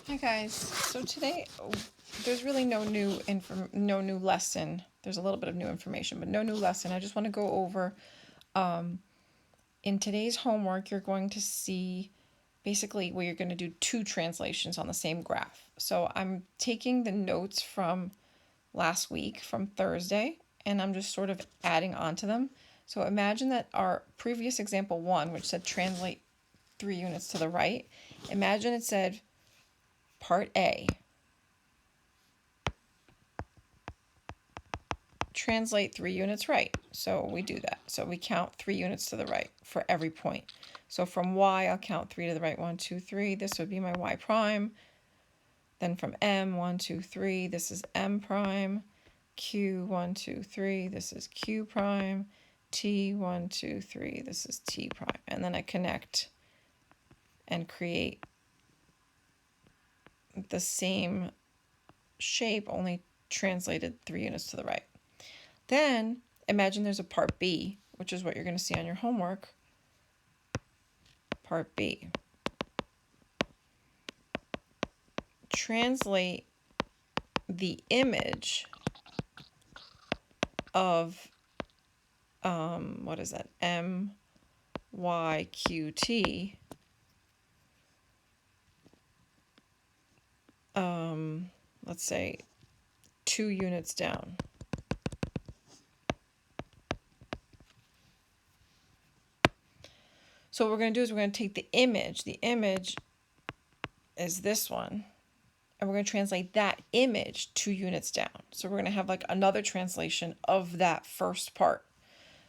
Hi guys. So today there's really no new lesson. There's a little bit of new information, but no new lesson. I just want to go over in today's homework you're going to see basically where you're going to do two translations on the same graph. So I'm taking the notes from last week from Thursday and I'm just sort of adding on to them. So imagine that our previous example 1, which said translate 3 units to the right, imagine it said Part A, translate 3 units right. So we do that. So we count 3 units to the right for every point. So from Y, I'll count 3 to the right. 1, 2, 3. This would be my Y prime. Then from M, 1, 2, 3. This is M prime. Q, 1, 2, 3. This is Q prime. T, 1, 2, 3. This is T prime. And then I connect and create the same shape, only translated 3 units to the right. Then imagine there's a part B, which is what you're going to see on your homework. Part B. Translate the image of, what is that? M, Y, Q, T. Let's say 2 units down. So what we're going to do is we're going to take the image. The image is this one. And we're going to translate that image 2 units down. So we're going to have like another translation of that first part.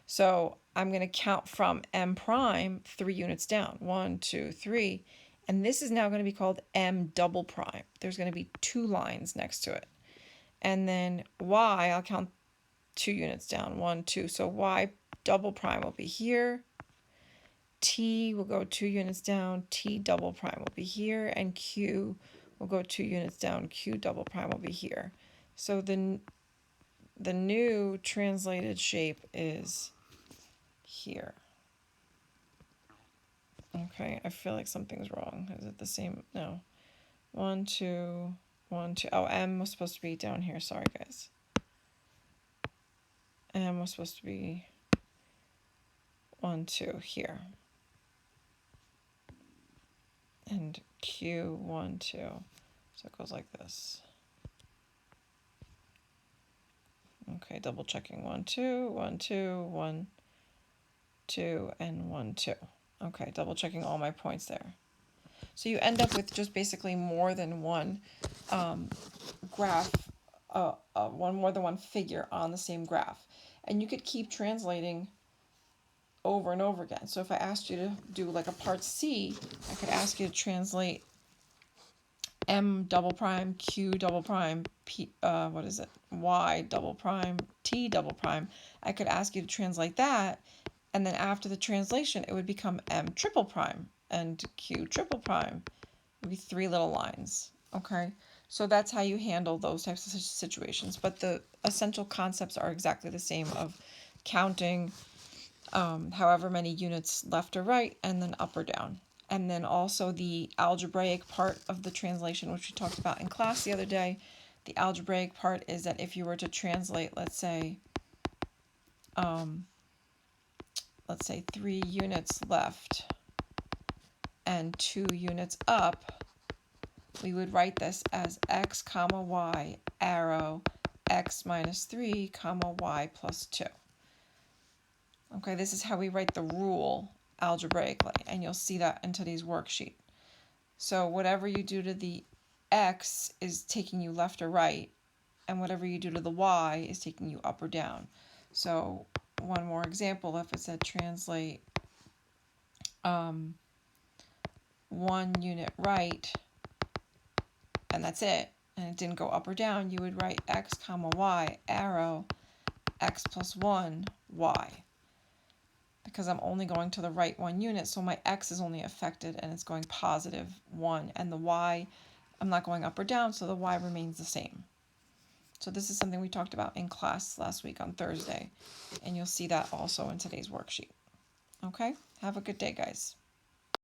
So I'm going to count from M prime 3 units down. 1, 2, 3. And this is now going to be called M double prime. There's going to be 2 lines next to it. And then Y, I'll count 2 units down. 1, 2. So Y double prime will be here. T will go 2 units down. T double prime will be here. And Q will go 2 units down. Q double prime will be here. So the new translated shape is here. Okay, I feel like something's wrong. Is it the same? No. 1, 2, 1, 2. Oh, M was supposed to be down here. Sorry, guys. M was supposed to be 1, 2 here. And Q, 1, 2. So it goes like this. Okay, double checking. 1, 2, 1, 2, 1, 2, and 1, 2. Okay, double checking all my points there. So you end up with just basically more than one graph, more than one figure on the same graph. And you could keep translating over and over again. So if I asked you to do like a part C, I could ask you to translate M double prime, Q double prime, P, Y double prime, T double prime. I could ask you to translate that, and then after the translation, it would become M triple prime and Q triple prime. It would be 3 little lines. Okay, so that's how you handle those types of situations. But the essential concepts are exactly the same of counting however many units left or right, and then up or down. And then also the algebraic part of the translation, which we talked about in class the other day. The algebraic part is that if you were to translate, let's say 3 units left and 2 units up, we would write this as x comma y arrow x minus 3 comma y plus 2. Okay, this is how we write the rule algebraically, and you'll see that in today's worksheet. So whatever you do to the x is taking you left or right, and whatever you do to the y is taking you up or down. So one more example, if it said translate 1 unit right, and that's it, and it didn't go up or down, you would write x comma y arrow x plus 1 y. Because I'm only going to the right 1 unit, so my x is only affected and it's going positive 1, and the y, I'm not going up or down, so the y remains the same. So this is something we talked about in class last week on Thursday, and you'll see that also in today's worksheet. Okay, have a good day, guys.